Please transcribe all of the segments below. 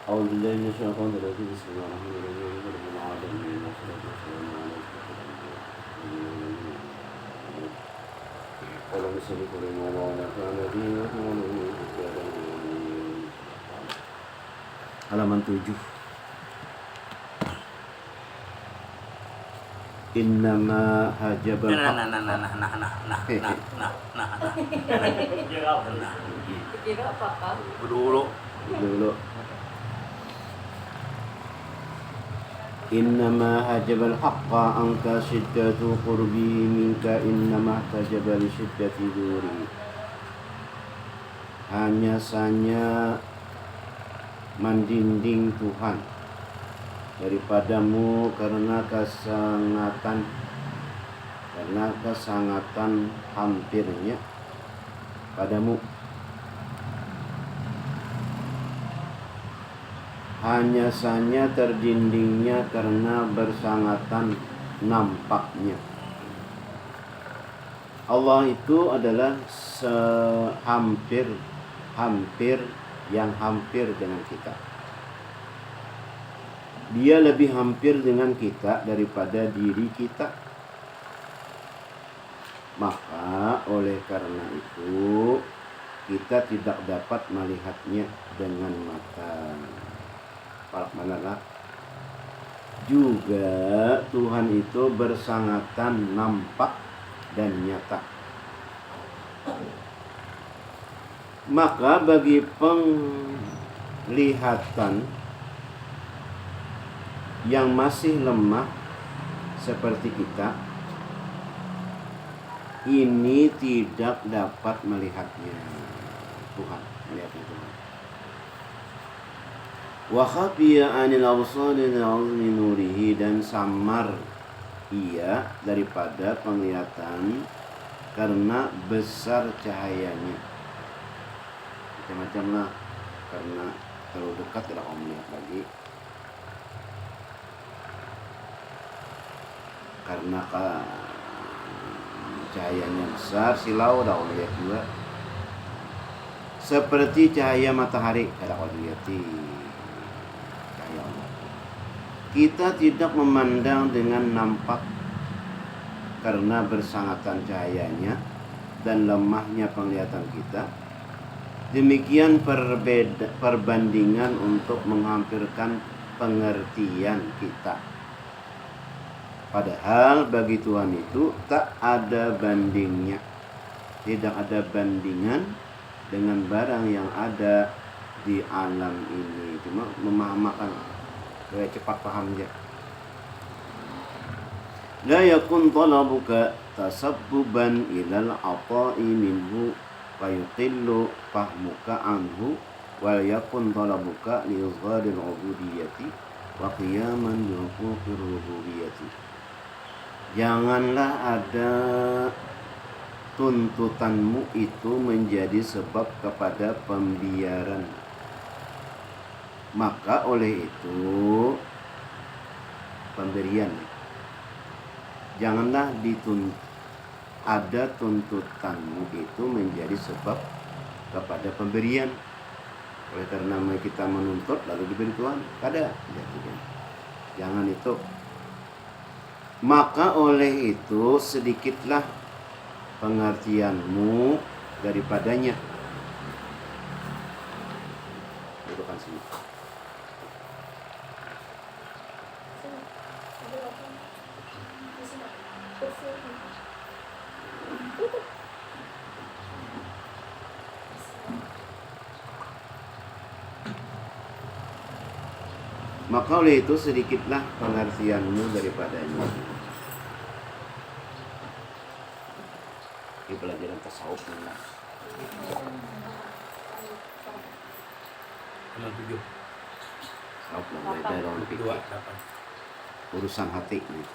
أعوذ بالله من الشيطان الرجيم بسم الله الرحمن الرحيم رب العالمين والصلاة والسلام على قال المصنف رحمه الله ونفعنا به halaman 7. Innama hajabal dulu. Innama hajabal haqqa anka syiddatu qurbi minka innama hajabal syiddati duri. Hanya saja mendinding Tuhan daripadamu karena kesangatan hampirnya padamu. Hanya saja terdindingnya karena bersangatan nampaknya. Allah itu adalah hampir yang hampir dengan kita. Dia lebih hampir dengan kita daripada diri kita. Maka oleh karena itu kita tidak dapat melihatnya dengan mata palak. Juga Tuhan itu bersangatan nampak dan nyata. Maka bagi penglihatan yang masih lemah seperti kita, ini tidak dapat melihatnya Tuhan. Wa khafiya 'anil absari li'azmi nurihi, dan samar ia daripada penglihatan karena besar cahayanya. Macam-macam lah, karena terlalu dekat tidak mau melihat lagi, karena cahayanya besar, silau tidak mau melihat juga. Seperti cahaya matahari tidak mau dilihat. Kita tidak memandang dengan nampak karena bersangatan cahayanya dan lemahnya penglihatan kita. Demikian perbandingan untuk menghampirkan pengertian kita. Padahal bagi Tuhan itu tak ada bandingnya. Tidak ada bandingan dengan barang yang ada di alam ini. Cuma memahamakan supaya cepat paham aja. La yakun talabuka tasabbuban ilal ata'i minhu wa yuqillu fahmuka anhu, wa yakun talabuka li izharil ubudiyyati wa qiyaman bi huquqir rububiyyati. Janganlah ada tuntutanmu itu menjadi sebab kepada pembiaran. Maka oleh itu pemberian. Janganlah ada tuntutanmu itu menjadi sebab kepada pemberian. Oleh karena kita menuntut lalu diberi Tuhan, kada. Jangan itu. Maka oleh itu sedikitlah pengertianmu daripadanya. Dudukan sini. Maka oleh itu sedikitlah pengertianmu daripadanya. Ini pelajaran tasawuf nih. 7. Tasawuf lah belajar orang pikir. Urusan hati nih.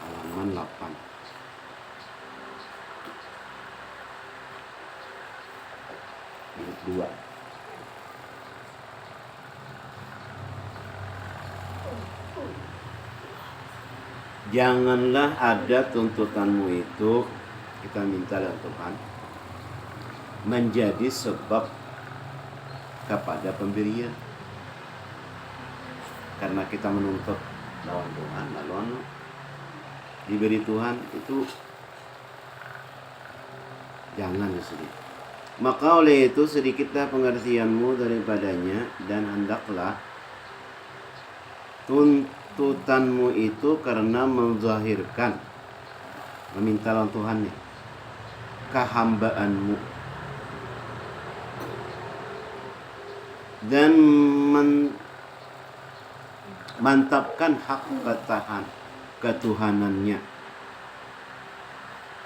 Halaman 8. Ayat 2. Janganlah ada tuntutanmu itu, kita minta dari Tuhan, menjadi sebab kepada pemberian. Karena kita menuntut lawan Tuhan, lalu diberi Tuhan itu jangan sedikit. Maka oleh itu sedikitlah pengertianmu daripadanya, dan hendaklah tuntutanmu itu karena menzahirkan, meminta lawan Tuhannya, kehambaanmu, dan mantapkan hak ketuhanannya.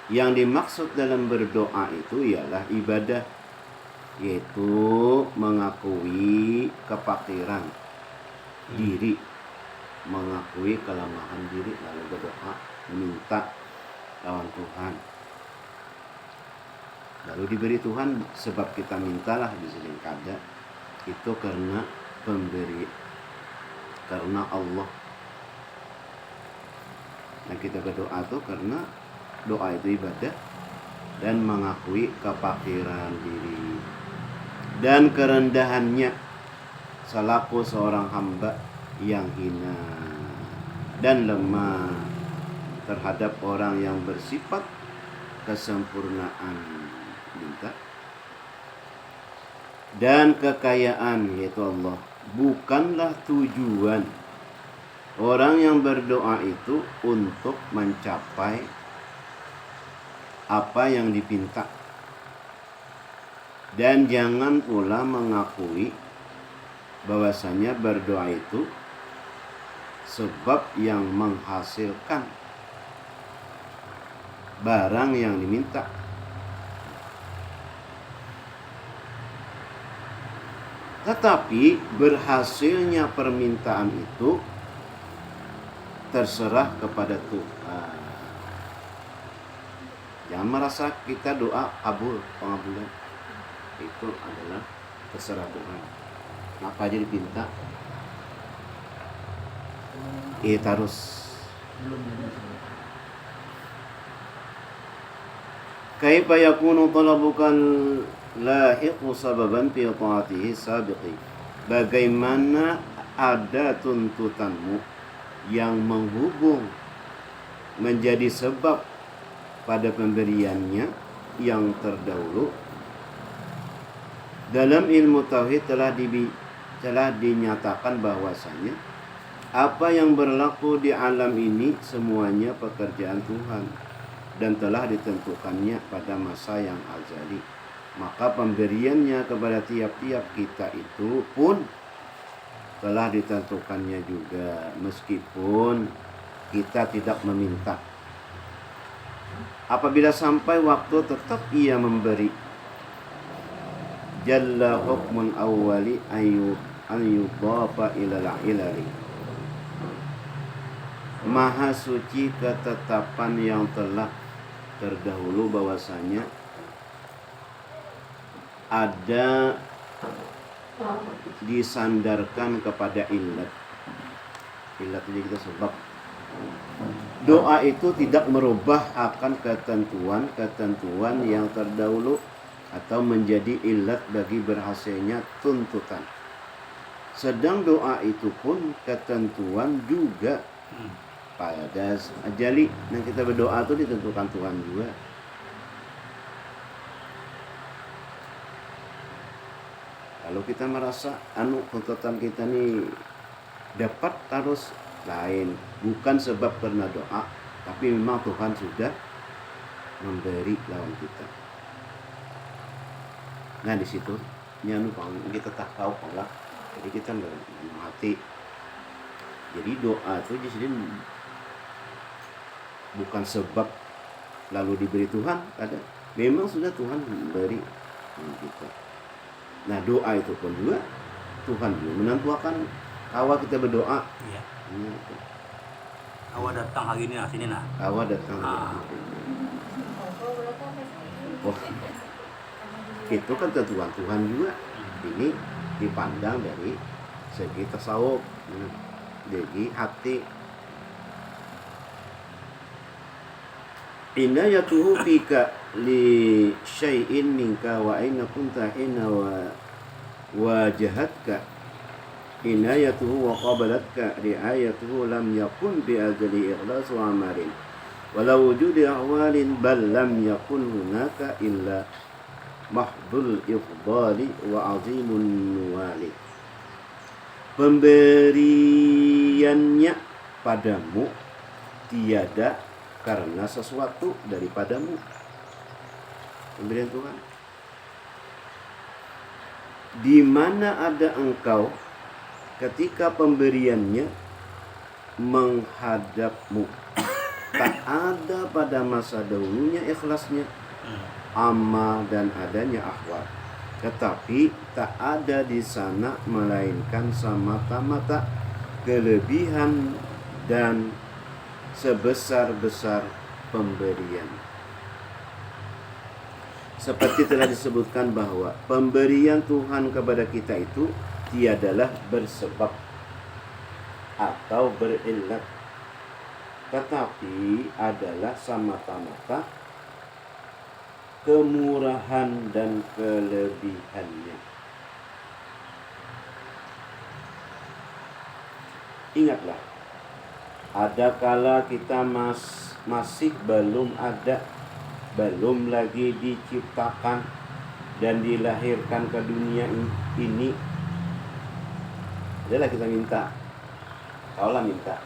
Yang dimaksud dalam berdoa itu ialah ibadah, yaitu mengakui kefakiran diri, mengakui kelemahan diri, lalu berdoa meminta lawan Tuhan, lalu diberi Tuhan. Sebab kita mintalah di sini kada itu karena pemberi, karena Allah. Dan kita berdoa itu karena doa itu ibadah dan mengakui kefakiran diri dan kerendahannya selaku seorang hamba yang hina dan lemah terhadap orang yang bersifat kesempurnaan minta dan kekayaan, yaitu Allah. Bukanlah tujuan orang yang berdoa itu untuk mencapai apa yang dipinta, dan jangan pula mengakui bahwasanya berdoa itu sebab yang menghasilkan barang yang diminta. Tetapi berhasilnya permintaan itu terserah kepada Tuhan. Jangan merasa kita doa kabul, pengabulan. Itu adalah terserah Tuhan. Apa aja dipinta, kita harus. Kaifa yakunu talabukal lahiqu sababan fi ta'atihi sabiqi. Bagaimana ada tuntutanmu yang menghubung menjadi sebab pada pemberiannya yang terdahulu. Dalam ilmu tauhid telah dinyatakan bahwasanya apa yang berlaku di alam ini semuanya pekerjaan Tuhan dan telah ditentukannya pada masa yang azali. Maka pemberiannya kepada tiap-tiap kita itu pun telah ditentukannya juga, meskipun kita tidak meminta. Apabila sampai waktu tetap ia memberi. Jalla hukmun awwali an yudhafa ilal ilali. Maha suci ketetapan yang telah terdahulu bahwasanya ada disandarkan kepada illat. Illat ini kita sebab. Doa itu tidak merubah akan ketentuan yang terdahulu atau menjadi illat bagi berhasilnya tuntutan. Sedang doa itu pun ketentuan juga pada ajali. Nah, kita berdoa itu ditentukan Tuhan juga. Kalau kita merasa tuntutan kita nih dapat harus lain, bukan sebab karena doa, tapi memang Tuhan sudah memberi lawan kita. Nah, di situ nyanu pang kita tak tahu pang lah. Jadi kita nggak mati. Jadi doa itu jadi bukan sebab lalu diberi Tuhan, ada. Memang sudah Tuhan memberi kita. Nah doa itu pun juga Tuhan juga menentukan awal kita berdoa. Iya. Gitu. Awal datang hari ini sini nah. Awal datang hari ini. Oh, itu kan tentuan Tuhan juga. Ini dipandang dari segi tasawuf, dari hati. Inayatuhu fika li syai'in minka wa aina kunta hina wa wajahatka inayatuhu wa qabalatka riayatuhu lam yakun bi azali ikhlas wa amarin walau wujudi ahwalin bal lam yakun hunaka illa mahdul ifdali wa azimun nuwali. Pemberiannya padamu tiada karena sesuatu daripadamu. Pemberian Tuhan. Di mana ada engkau ketika pemberiannya menghadapmu, tak ada pada masa dahulunya ikhlasnya, amal dan adanya ahwal. Tetapi tak ada di sana melainkan semata-mata kelebihan dan sebesar-besar pemberian. Seperti telah disebutkan bahwa pemberian Tuhan kepada kita itu tiadalah bersebab atau berillat, tetapi adalah semata-mata kemurahan dan kelebihannya. Ingatlah, ada kala kita masih belum lagi diciptakan dan dilahirkan ke dunia ini. Adalah kita minta, kaulah minta.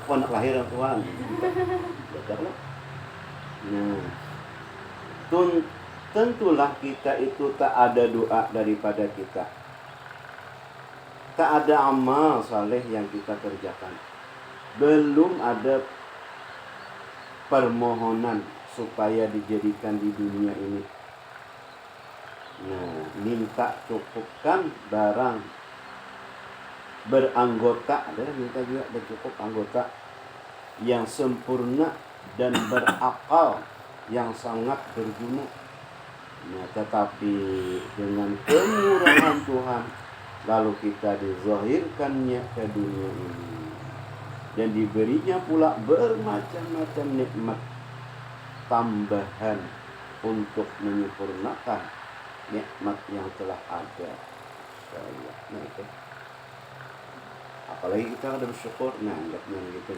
Oh, nak lahir Tuhan. Betul. Nah, tentulah kita itu tak ada doa daripada kita. Tak ada amal saleh yang kita kerjakan. Belum ada permohonan supaya dijadikan di dunia ini. Nah, minta cukupkan barang beranggota, adalah minta juga bercukup anggota yang sempurna dan berakal yang sangat berguna. Nah, tetapi dengan kemurahan Tuhan lalu kita dizahirkannya ke dunia ini dan diberinya pula bermacam-macam nikmat tambahan untuk menyempurnakan nikmat yang telah ada. Nah, itu. Apalagi kita ada bersyukur, nah anggapnya gitu.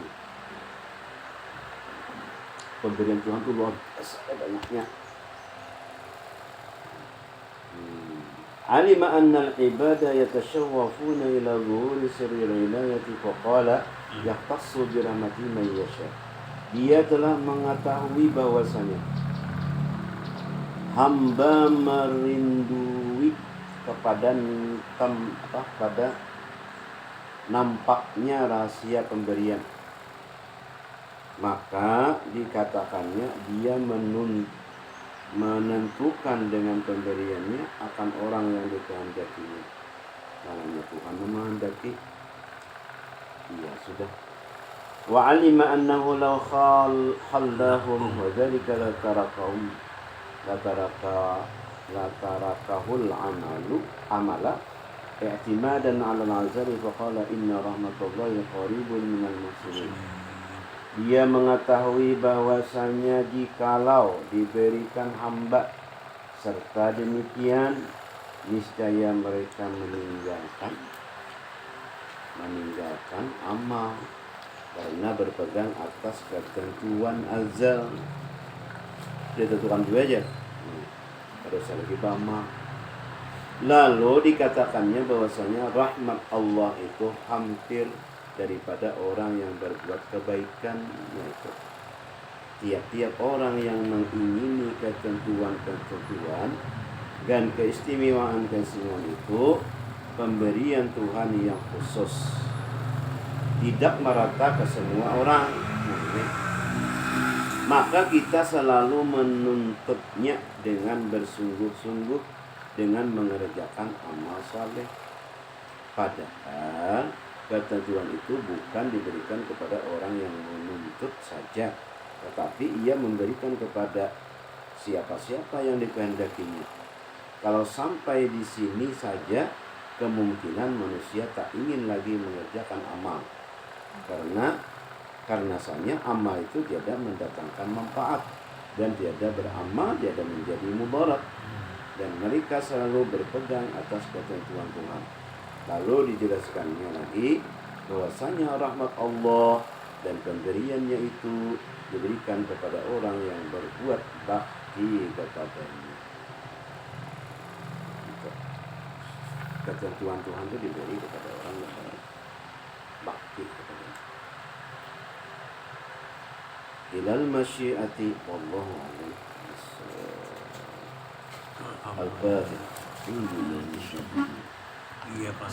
Pemberian Tuhan itu luar biasa banyaknya. Alima anna al-ibada yatashawwafuna ila zuhuri sirri al-ilayati faqala yahtassu bi rahmati man yasha. Dia telah mengetahui bahwasanya hamba merindui kepada pada nampaknya rahasia pemberian. Maka dikatakannya dia menentukan dengan pemberiannya akan orang yang dikehendakinya. Namanya Tuhan menghendaki, ya sudah. Wa alima annahu law khallahum wa dzalika la tarakahul amala i'timadan 'ala al-'azali fa qala inna rahmatallahi qaribun minal muhsinin. Dia mengetahui bahwasanya jikalau diberikan hamba serta demikian niscaya mereka meninggalkan amal karena berpegang atas ketentuan azal. Dia tentukan dulu aja. Pada saat lagi bama. Lalu dikatakannya bahwasanya rahmat Allah itu hampir daripada orang yang berbuat kebaikan. Yaitu tiap-tiap orang yang mengingini ketentuan-ketentuan Dan keistimewaan itu pemberian Tuhan yang khusus, tidak merata ke semua orang. Maka kita selalu menuntutnya dengan bersungguh-sungguh, dengan mengerjakan amal saleh. Padahal ketentuan itu bukan diberikan kepada orang yang menuntut saja, tetapi ia memberikan kepada siapa-siapa yang dikehendakinya. Kalau sampai di sini saja, kemungkinan manusia tak ingin lagi mengerjakan amal, karena amal itu tiada mendatangkan manfaat, dan tiada beramal tiada menjadi mudarat, dan mereka selalu berpegang atas ketentuan Tuhan. Lalu dijelaskannya lagi bahwasanya rahmat Allah dan pemberiannya itu diberikan kepada orang yang berbuat bakti kepadanya. Ketentuan Tuhan itu diberi kepada orang yang berbakti kepadanya. Ilal masyiati wallahu a'lam. Al-Fatihah. Iya Pak.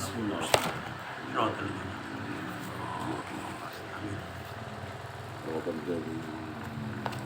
Amin.